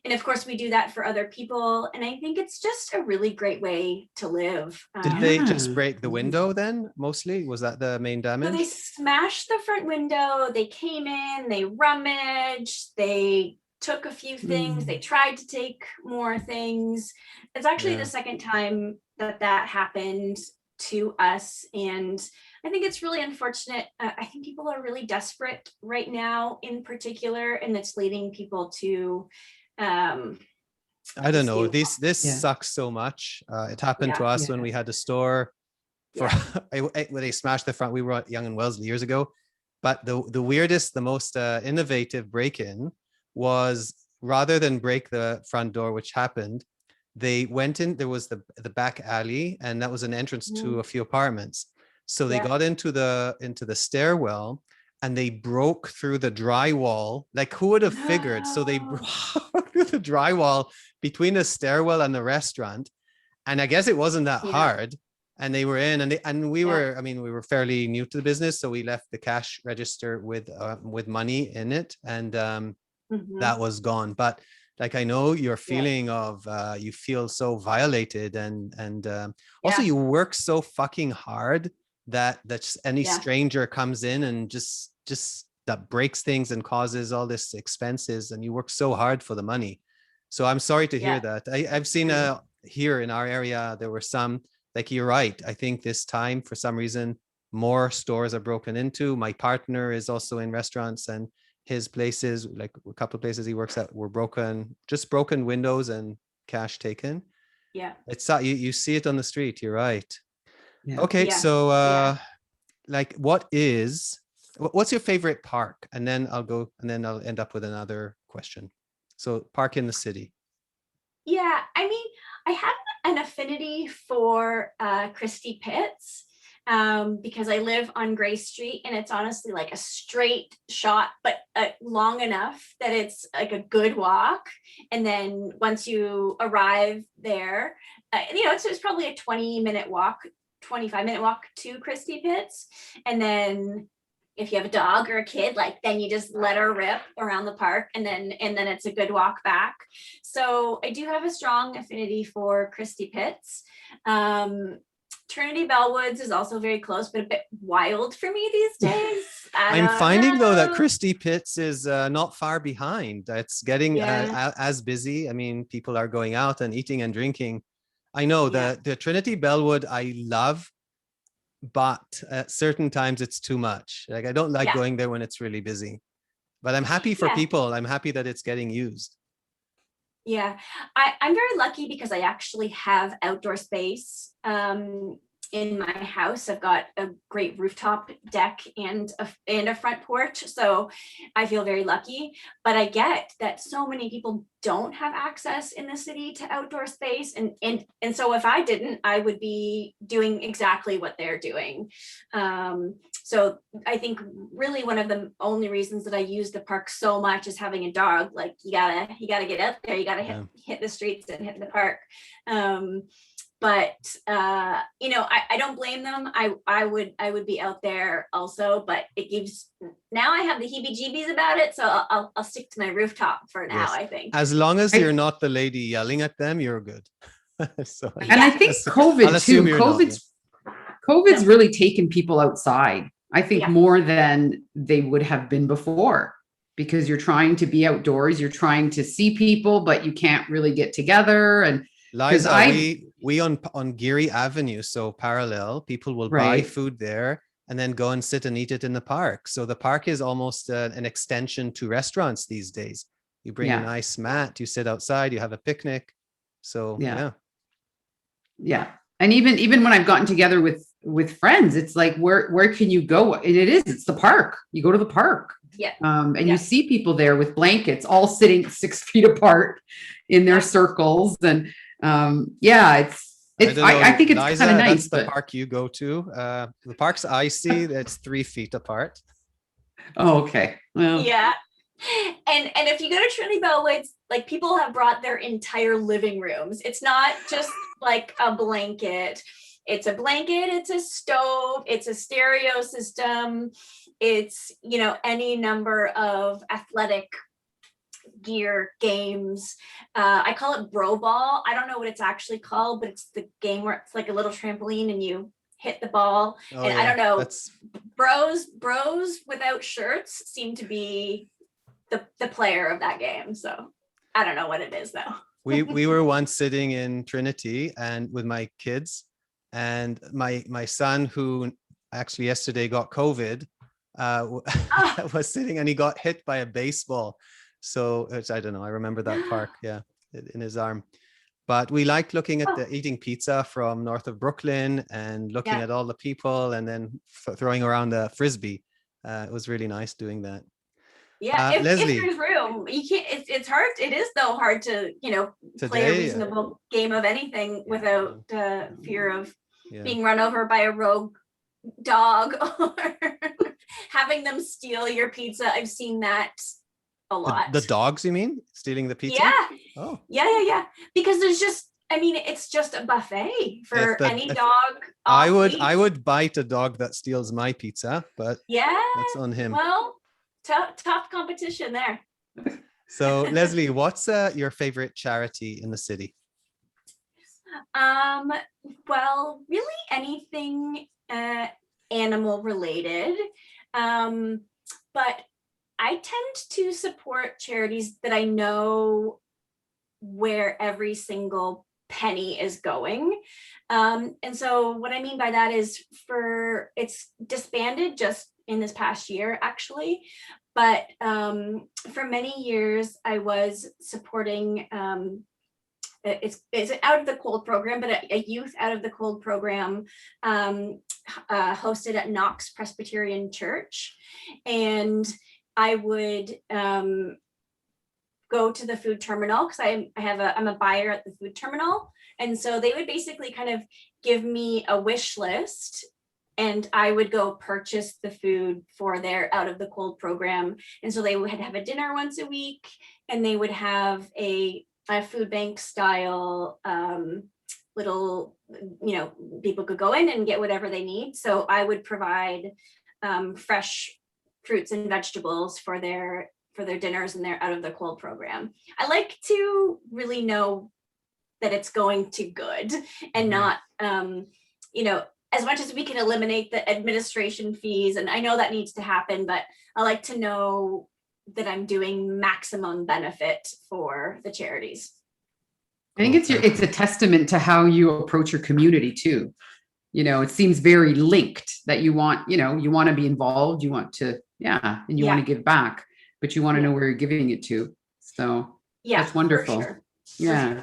and of course we do that for other people. And I think it's just a really great way to live. Did they just break the window then, mostly? Was that the main So damage? they smashed the front window, they came in, they rummaged, they took a few things, they tried to take more things. It's actually the second time that happened to us. And I think it's really unfortunate. I think people are really desperate right now in particular, and it's leading people to I don't know. This sucks so much. It happened to us when we had the store for when they smashed the front. We were at Young and Wellesley years ago. But the weirdest, the most innovative break-in was, rather than break the front door, which happened, they went in. There was the back alley, and that was an entrance to a few apartments. So they got into the stairwell, and they broke through the drywall. Like, who would have figured? So they broke through the drywall between the stairwell and the restaurant. And I guess it wasn't that hard. And they were in, and we were, I mean, we were fairly new to the business. So we left the cash register with money in it. And that was gone. But like, I know your feeling of you feel so violated, and also you work so fucking hard that any stranger comes in and just that breaks things and causes all this expenses, and you work so hard for the money. So I'm sorry to hear that. I've seen here in our area, there were some, like, you're right. I think this time, for some reason, more stores are broken into. My partner is also in restaurants, and his places, like a couple of places he works at, were broken windows and cash taken. Yeah. It's you see it on the street. You're right. Okay. So like, what's your favorite park? And then I'll end up with another question. So, park in the city. Yeah. I mean, I have an affinity for Christie Pits because I live on Gray Street, and it's honestly like a straight shot, but long enough that it's like a good walk. And then once you arrive there, so it's probably a 25-minute walk to Christie Pits. And then if you have a dog or a kid, like, then you just let her rip around the park, and then it's a good walk back. So I do have a strong affinity for Christie Pits. Trinity Bellwoods is also very close, but a bit wild for me these days. I'm finding though that Christie Pits is not far behind. It's getting as busy. I mean, people are going out and eating and drinking. I know the Trinity Bellwood I love, but at certain times it's too much. Like, I don't like going there when it's really busy, but I'm happy for people. I'm happy that it's getting used. Yeah, I'm very lucky because I actually have outdoor space in my house. I've got a great rooftop deck and a front porch, so I feel very lucky. But I get that so many people don't have access in the city to outdoor space, and so if I didn't, I would be doing exactly what they're doing. So I think really one of the only reasons that I use the park so much is having a dog. Like you gotta get out there, you gotta hit the streets and hit the park. But I don't blame them. I would be out there also, but it gives, now I have the heebie-jeebies about it, so I'll stick to my rooftop for now. I think as long as you're not the lady yelling at them, you're good. So, and I think COVID too. COVID's really taken people outside. I think more than they would have been before, because you're trying to be outdoors, you're trying to see people, but you can't really get together. And Liza, we on Geary Avenue, so parallel, people will buy food there and then go and sit and eat it in the park. So the park is almost an extension to restaurants these days. You bring a nice mat, you sit outside, you have a picnic. So yeah. And even when I've gotten together with friends, it's like, where can you go? And it's the park. You go to the park. Yeah. And you see people there with blankets, all sitting 6 feet apart in their circles. And I think it's Liza, kind of nice. That's the park you go to. The parks I see, that's 3 feet apart. Oh, okay. Well, yeah. And if you go to Trinity Bellwood, like people have brought their entire living rooms. It's not just like a blanket. It's a blanket, it's a stove, it's a stereo system. It's, any number of athletic gear games. I call it bro ball. I don't know what it's actually called, but it's the game where it's like a little trampoline and you hit the ball. I don't know, bros without shirts seem to be the player of that game. So I don't know what it is though. We were once sitting in Trinity and with my kids, and my son, who actually yesterday got COVID, was sitting and he got hit by a baseball. So I don't know. I remember that park, in his arm. But we liked looking at eating pizza from north of Brooklyn and looking at all the people and then throwing around the frisbee. It was really nice doing that. Yeah, if Lesley, there's room, you can't. It's hard. It is though hard to play a reasonable game of anything without fear of being run over by a rogue dog or having them steal your pizza. I've seen that a lot. The dogs, you mean, stealing the pizza? Yeah. Oh. Yeah. Because it's just a buffet for any dog. I would bite a dog that steals my pizza, but that's on him. Well, tough competition there. So Lesley, what's your favorite charity in the city? Well, really anything animal related. But I tend to support charities that I know where every single penny is going. And so what I mean by that is it's disbanded just in this past year, actually. But for many years, I was supporting, it's an out of the cold program, but a youth out of the cold program hosted at Knox Presbyterian Church. And I would go to the food terminal because I'm a buyer at the food terminal. And so they would basically kind of give me a wish list and I would go purchase the food for their out of the cold program. And so they would have a dinner once a week and they would have a food bank style little, people could go in and get whatever they need. So I would provide fresh fruits and vegetables for their dinners and their out of the cold program. I like to really know that it's going to good and not, as much as we can eliminate the administration fees, and I know that needs to happen, but I like to know that I'm doing maximum benefit for the charities. I think it's a testament to how you approach your community too. It seems very linked that you want to be involved, you want to, and you want to give back, but you want to know where you're giving it to. So that's wonderful. For sure. Yeah.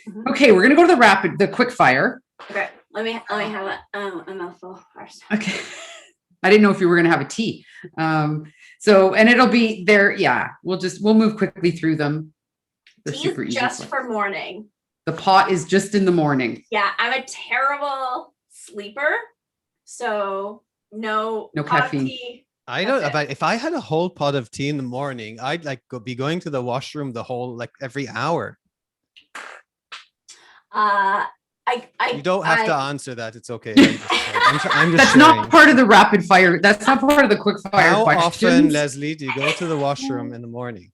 Mm-hmm. Okay. We're going to go to the quick fire. Okay. let me have a mouthful first. Okay. I didn't know if you were going to have a tea. So, and it'll be there. Yeah. We'll move quickly through them. They're Tea super is easy. just for morning. The pot is just in the morning. Yeah, I'm a terrible sleeper, so no No hot caffeine. tea. I That's don't. it. If I had a whole pot of tea in the morning, I'd like be going to the washroom every hour. You don't have to answer that. It's okay. I'm just That's sharing. not part of the rapid fire. That's not part of the quick fire How questions. often, Lesley, do you go to the washroom in the morning?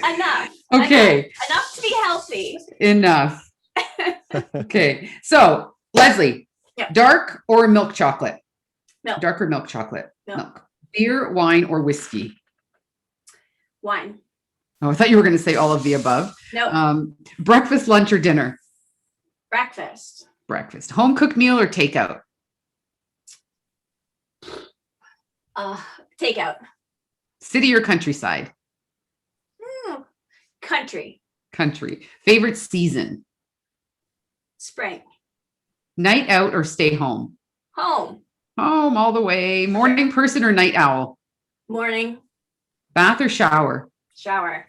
Enough. Okay. Enough to be healthy. Enough. Okay. So, Lesley, Yeah. dark or milk chocolate? Milk. Dark or milk chocolate? Milk. Beer, wine, or whiskey? Wine. Oh, I thought you were going to say all of the above. No. Breakfast, lunch, or dinner? Breakfast. Breakfast. Home cooked meal or takeout? Takeout. City or countryside? Country. Country. Favorite season? Spring. Night out or stay home? Home. Home all the way. Morning person or night owl? Morning. Bath or shower? Shower.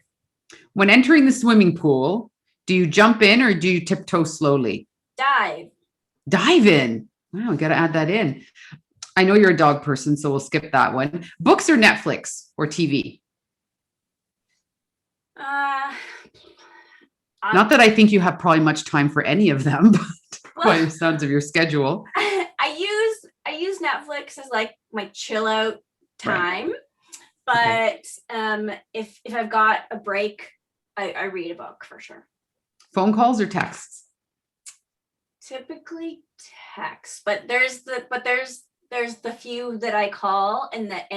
When entering the swimming pool, do you jump in or do you tiptoe slowly? Dive. Dive in. Wow, got to add that in. I know you're a dog person, so we'll skip that one. Books or Netflix or TV? Not that I think you have probably much time for any of them, but by the sounds of your schedule. I use Netflix as like my chill out time. Right. But if I've got a break, I read a book for sure. Phone calls or texts? Typically text, but there's the few that I call and that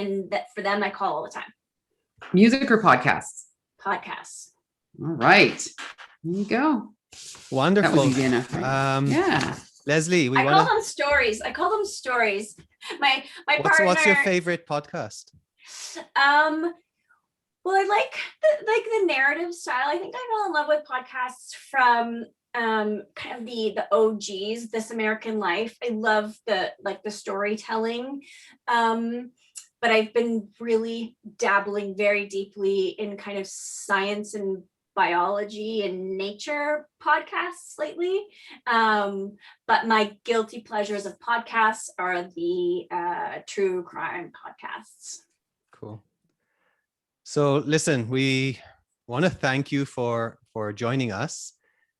for them I call all the time. Music or podcasts? Podcasts. All right. There you go. Wonderful. That was easy enough, right? Yeah. Lesley, I call them stories. My partner. What's your favorite podcast? Well, I like the narrative style. I think I fell in love with podcasts from kind of the OGs, This American Life. I love the storytelling. But I've been really dabbling very deeply in kind of science and biology and nature podcasts lately. But my guilty pleasures of podcasts are the true crime podcasts. Cool. So listen, we want to thank you for joining us.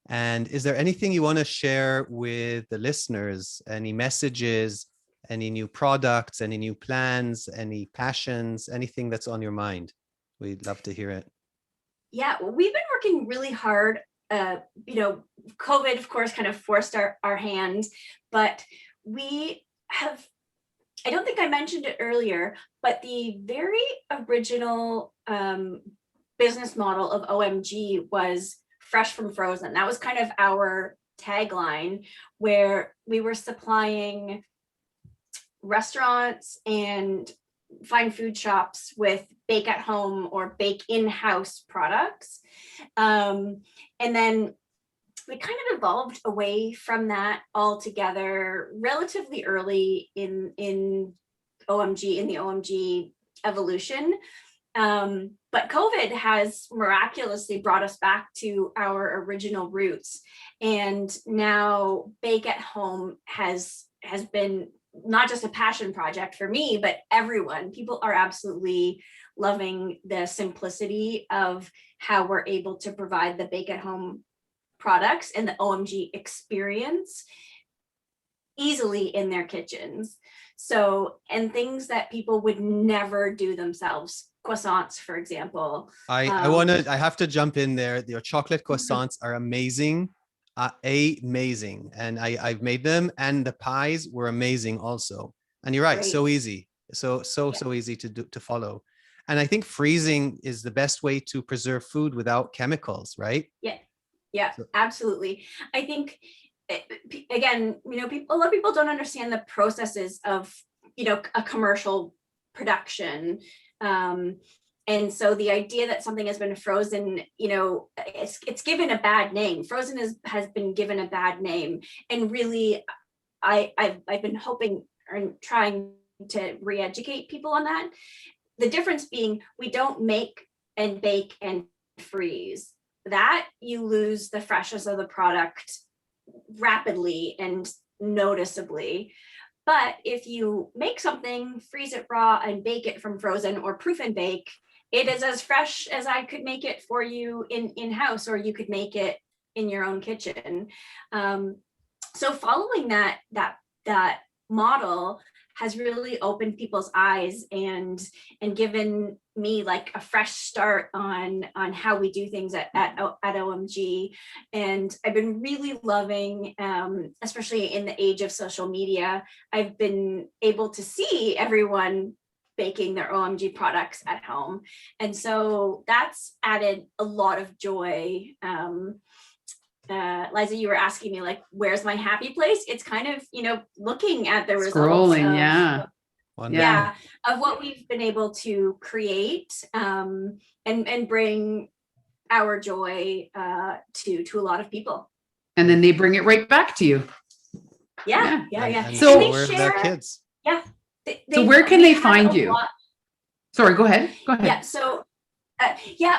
And is there anything you want to share with the listeners? Any messages, any new products, any new plans, any passions, anything that's on your mind? We'd love to hear it. Yeah, well, we've been working really hard. COVID, of course, kind of forced our hand, but we have, I don't think I mentioned it earlier, but the very original business model of OMG was fresh from frozen. That was kind of our tagline, where we were supplying restaurants and fine food shops with bake at home or bake in-house products. And then we kind of evolved away from that altogether relatively early in the OMG evolution. But COVID has miraculously brought us back to our original roots. And now bake at home has been not just a passion project for me, but everyone. People are absolutely loving the simplicity of how we're able to provide the bake at home products and the OMG experience easily in their kitchens. So, and things that people would never do themselves. Croissants, for example. I have to jump in there. Your chocolate croissants are amazing. Amazing. And I've made them, and the pies were amazing also. And you're right, Great. so easy. So easy to follow. And I think freezing is the best way to preserve food without chemicals, right? Yeah, absolutely. I think, again, a lot of people don't understand the processes of, a commercial production. And so the idea that something has been frozen, it's given a bad name. Frozen has been given a bad name. And really, I've been hoping and trying to re-educate people on that. The difference being we don't make and bake and freeze. That you lose the freshness of the product rapidly and noticeably. But if you make something, freeze it raw and bake it from frozen or proof and bake, it is as fresh as I could make it for you in-house, or you could make it in your own kitchen. So following that model has really opened people's eyes and given me like a fresh start on how we do things at OMG. And I've been really loving, especially in the age of social media, I've been able to see everyone baking their OMG products at home. And so that's added a lot of joy. Liza, you were asking me like, where's my happy place? It's kind of, looking at the results. Scrolling, of what we've been able to create and bring our joy to a lot to people. And then they bring it right back to you. Yeah. And So share with their kids. Yeah. So where can they have find a you? lot- Sorry, go ahead. Yeah. So,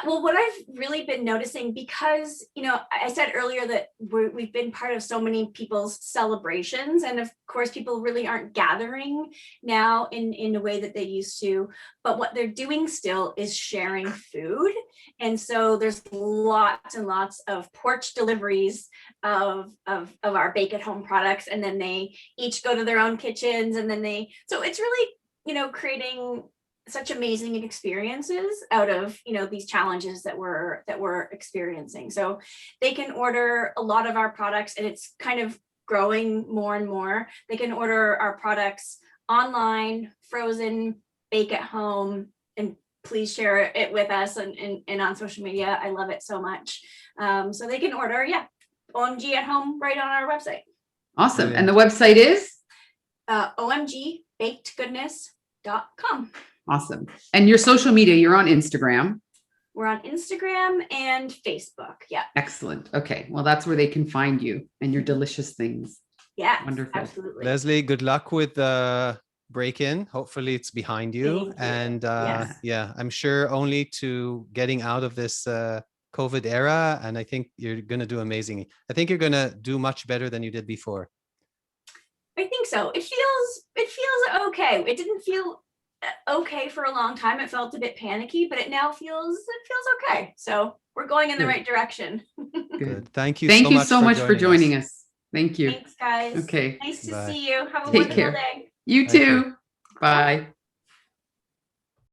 well, what I've really been noticing, because, I said earlier that we've been part of so many people's celebrations. And of course, people really aren't gathering now in a way that they used to. But what they're doing still is sharing food. And so there's lots and lots of porch deliveries of our bake at home products. And then they each go to their own kitchens. And then so it's really, creating such amazing experiences out of these challenges that we're experiencing. So they can order a lot of our products, and it's kind of growing more and more. They can order our products online, frozen, bake at home, and please share it with us and on social media. I love it so much. So they can order OMG at home right on our website. Awesome. And the website is omgbakedgoodness.com. awesome. And your social media, you're on Instagram. We're on Instagram and Facebook. Yeah. Excellent. Okay. Well, that's where they can find you and your delicious things. Yeah. Wonderful. Absolutely. Lesley, good luck with the break-in. Hopefully it's behind you. Thank you. And Yes. I'm sure only to getting out of this COVID era. And I think you're going to do amazing. I think you're going to do much better than you did before. I think so. It feels okay. It didn't feel okay for a long time. It felt a bit panicky, but it feels okay. So we're going in the right direction. Good. Thank you. Thank you so much for joining us. Thank you. Thanks, guys. Okay. Nice to Bye. see you. Have a Take wonderful care. day. You Thank you. too. Bye.